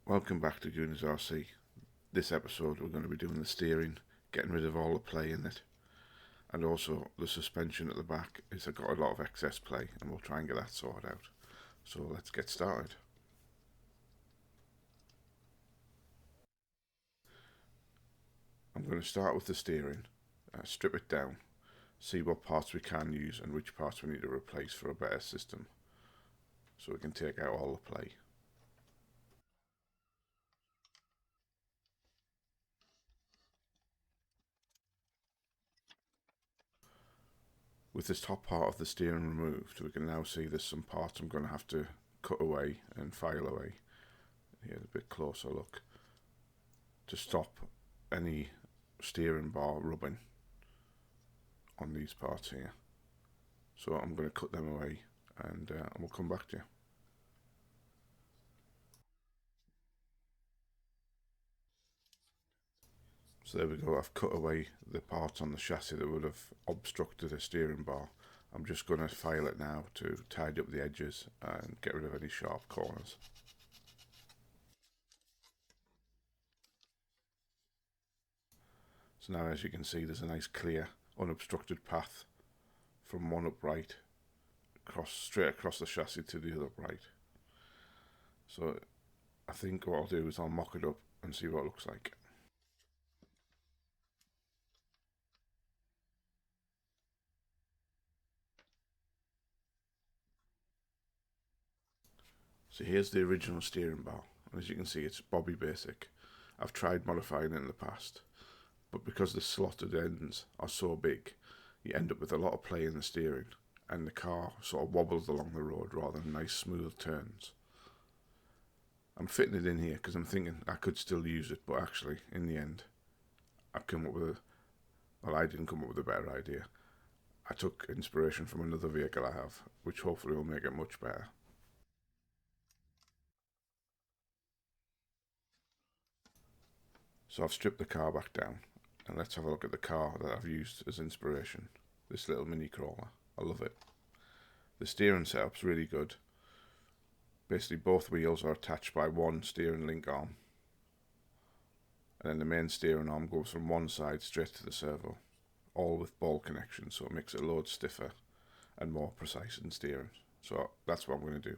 Welcome back to Gooners RC. This episode we're going to be doing the steering, getting rid of all the play in it, and also the suspension at the back has got a lot of excess play, and we'll try and get that sorted out. So let's get started. I'm going to start with the steering, strip it down, see what parts we can use and which parts we need to replace for a better system, so we can take out all the play. With this top part of the steering removed, we can now see there's some parts I'm going to have to cut away and file away. Here's a bit closer look to stop any steering bar rubbing on these parts here. So I'm going to cut them away and we'll come back to you. So there we go, I've cut away the parts on the chassis that would have obstructed the steering bar. I'm just going to file it now to tidy up the edges and get rid of any sharp corners. So now, as you can see, there's a nice clear unobstructed path from one upright straight across the chassis to the other upright. So I think what I'll do is I'll mock it up and see what it looks like. So here's the original steering bar, and as you can see it's Bobby Basic. I've tried modifying it in the past, but because the slotted ends are so big, you end up with a lot of play in the steering, and the car sort of wobbles along the road rather than nice smooth turns. I'm fitting it in here because I'm thinking I could still use it, but actually in the end I've come up with I didn't come up with a better idea. I took inspiration from another vehicle I have, which hopefully will make it much better. So I've stripped the car back down, and let's have a look at the car that I've used as inspiration. This little mini crawler, I love it. The steering setup's really good. Basically both wheels are attached by one steering link arm, and then the main steering arm goes from one side straight to the servo, all with ball connections, so it makes it a load stiffer and more precise in steering. So that's what I'm going to do.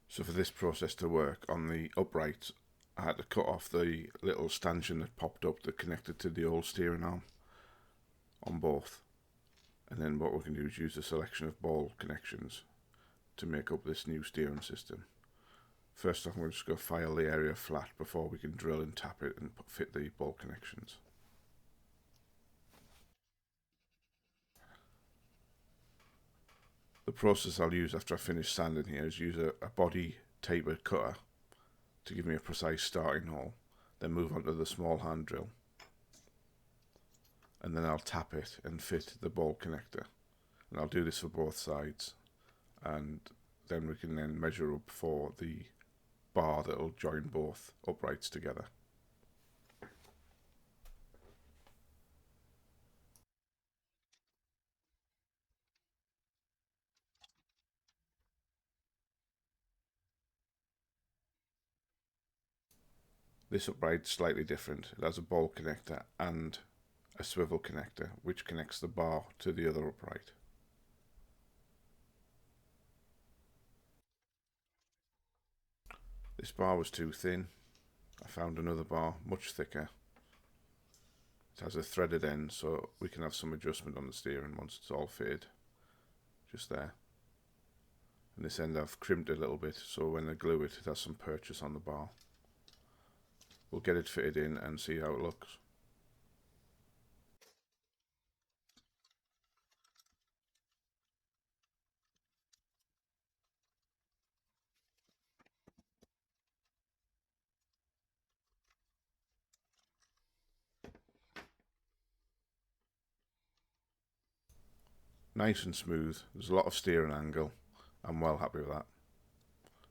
So for this process to work on the uprights, I had to cut off the little stanchion that popped up that connected to the old steering arm on both. And then what we can do is use a selection of ball connections to make up this new steering system. First off, I'm going to just go file the area flat before we can drill and tap it and fit the ball connections. The process I'll use after I finish sanding here is use a body tapered cutter to give me a precise starting hole, then move on to the small hand drill, and then I'll tap it and fit the ball connector, and I'll do this for both sides, and then we can then measure up for the bar that will join both uprights together. This upright's slightly different. It has a ball connector and a swivel connector which connects the bar to the other upright. This bar was too thin. I found another bar much thicker. It has a threaded end so we can have some adjustment on the steering once it's all fitted. Just there. And this end I've crimped a little bit so when I glue it, it has some purchase on the bar. We'll get it fitted in and see how it looks. Nice and smooth. There's a lot of steering angle. I'm well happy with that.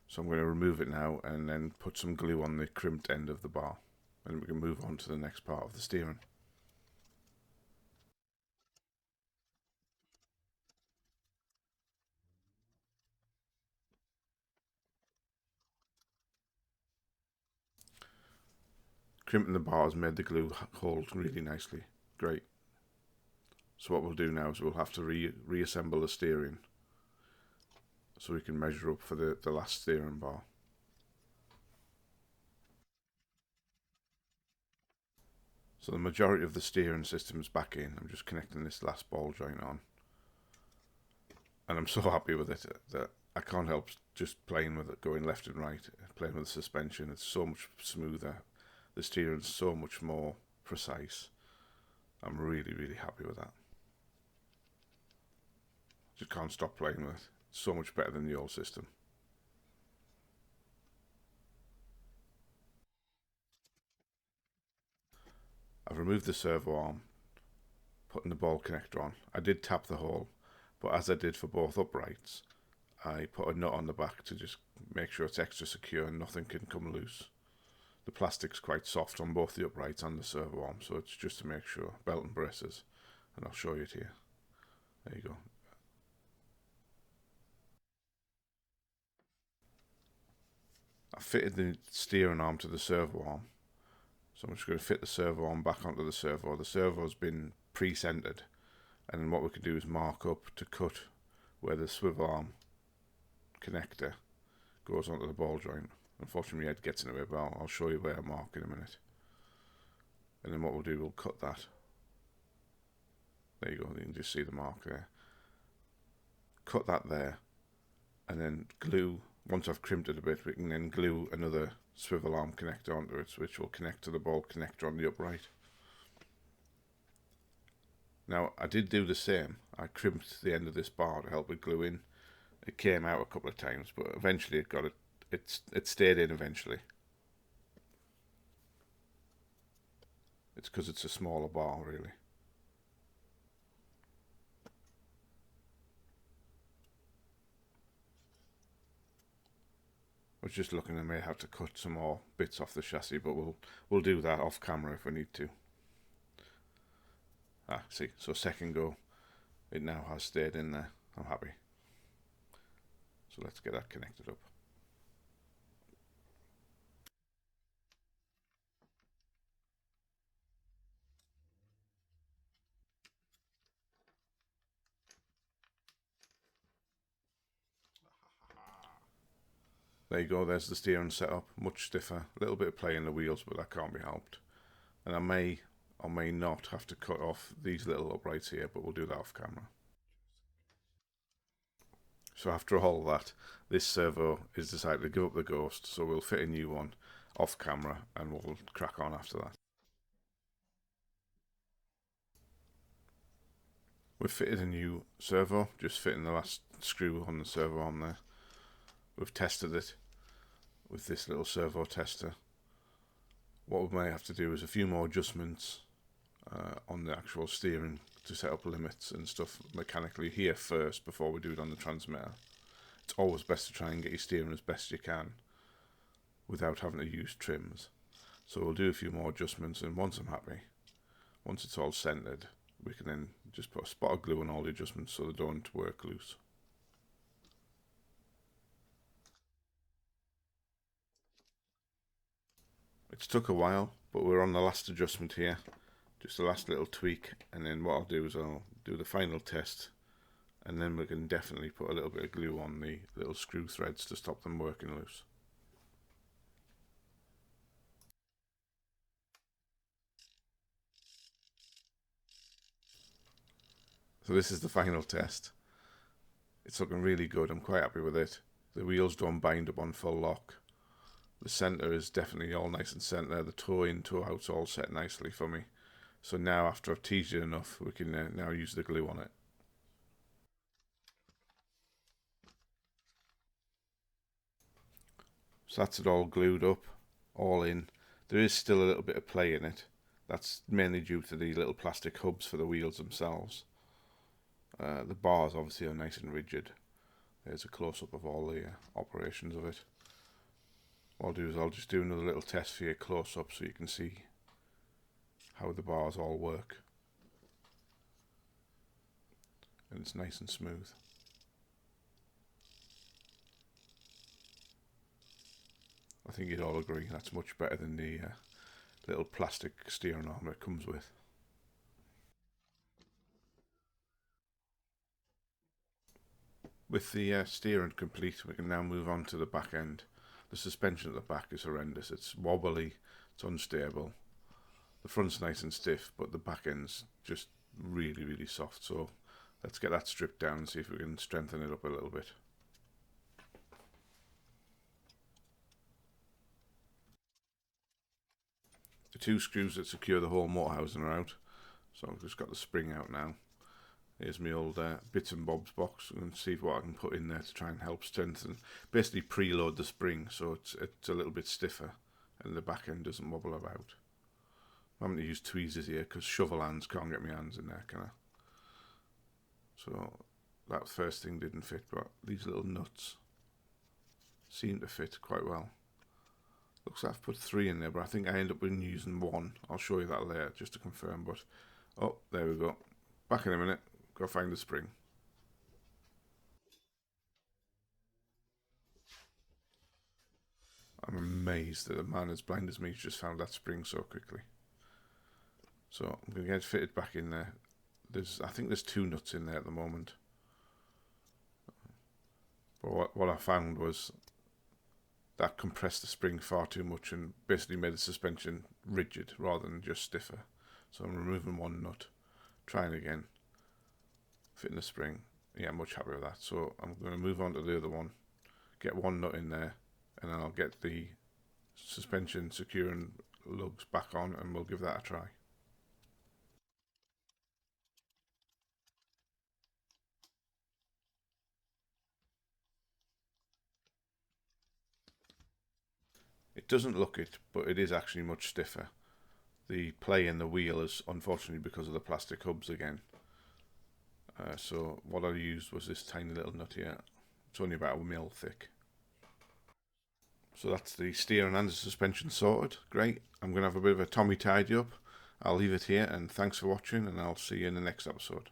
So I'm going to remove it now and then put some glue on the crimped end of the bar, and we can move on to the next part of the steering. Crimping the bars made the glue hold really nicely. Great. So what we'll do now is we'll have to reassemble the steering so we can measure up for the last steering bar. So the majority of the steering system is back in. I'm just connecting this last ball joint on. And I'm so happy with it that I can't help just playing with it, going left and right, playing with the suspension. It's so much smoother. The steering's so much more precise. I'm really, really happy with that. Just can't stop playing with it. It's so much better than the old system. I've removed the servo arm, putting the ball connector on. I did tap the hole, but as I did for both uprights, I put a nut on the back to just make sure it's extra secure and nothing can come loose. The plastic's quite soft on both the uprights and the servo arm, so it's just to make sure. Belt and braces, and I'll show you it here. There you go. I fitted the steering arm to the servo arm, so I'm just going to fit the servo arm back onto the servo. The servo's been pre-centered, and then what we can do is mark up to cut where the swivel arm connector goes onto the ball joint. Unfortunately, my head gets in the way, but I'll show you where I mark in a minute. And then what we'll do, we'll cut that. There you go, you can just see the mark there. Cut that there, and then glue. Once I've crimped it a bit, we can then glue another swivel arm connector onto it, which will connect to the ball connector on the upright. Now, I did do the same. I crimped the end of this bar to help it glue in. It came out a couple of times, but eventually it stayed in eventually. It's because it's a smaller bar, really. I was just looking, I may have to cut some more bits off the chassis, but we'll do that off camera if we need to. See, so second go, it now has stayed in there. I'm happy. So let's get that connected up. There you go, there's the steering setup, much stiffer, a little bit of play in the wheels, but that can't be helped. And I may or may not have to cut off these little uprights here, but we'll do that off camera. So after all that, this servo is decided to give up the ghost, so we'll fit a new one off camera and we'll crack on after that. We've fitted a new servo, just fitting the last screw on the servo arm there. We've tested it with this little servo tester. What we may have to do is a few more adjustments on the actual steering to set up limits and stuff mechanically here first before we do it on the transmitter. It's always best to try and get your steering as best you can without having to use trims. So we'll do a few more adjustments, and once I'm happy, once it's all centered, we can then just put a spot of glue on all the adjustments so they don't work loose. It's took a while, but we're on the last adjustment here, just the last little tweak, and then what I'll do is I'll do the final test, and then we can definitely put a little bit of glue on the little screw threads to stop them working loose. So this is the final test. It's looking really good, I'm quite happy with it. The wheels don't bind up on full lock. The centre is definitely all nice and centre. The toe in, toe out's all set nicely for me. So now after I've teased it enough, we can now use the glue on it. So that's it all glued up, all in. There is still a little bit of play in it. That's mainly due to the little plastic hubs for the wheels themselves. The bars obviously are nice and rigid. There's a close-up of all the operations of it. What I'll do is I'll just do another little test for you close-up so you can see how the bars all work. And it's nice and smooth. I think you'd all agree that's much better than the little plastic steering arm it comes with. With the steering complete, we can now move on to the back end. The suspension at the back is horrendous. It's wobbly, it's unstable. The front's nice and stiff, but the back end's just really, really soft. So let's get that stripped down and see if we can strengthen it up a little bit. The two screws that secure the whole motor housing are out, so I've just got the spring out now. Here's my old bits and bobs box, and see what I can put in there to try and help strengthen. Basically preload the spring so it's a little bit stiffer and the back end doesn't wobble about. I'm having to use tweezers here because shovel hands can't get my hands in there, can I? So that first thing didn't fit, but these little nuts seem to fit quite well. Looks like I've put 3 in there, but I think I end up using 1. I'll show you that later just to confirm. But oh, there we go. Back in a minute. Go find the spring. I'm amazed that a man as blind as me just found that spring so quickly. So I'm going to get it fitted back in there. I think there's 2 nuts in there at the moment. But what I found was that compressed the spring far too much and basically made the suspension rigid rather than just stiffer. So I'm removing 1 nut, trying again, fitting the spring. Yeah, I'm much happier with that. So I'm going to move on to the other one, get 1 nut in there, and then I'll get the suspension securing lugs back on and we'll give that a try. It doesn't look it, but it is actually much stiffer. The play in the wheel is unfortunately because of the plastic hubs again. So what I used was this tiny little nut here. It's only about 1 mil thick. So that's the steering and the suspension sorted. Great. I'm going to have a bit of a Tommy tidy up. I'll leave it here and thanks for watching and I'll see you in the next episode.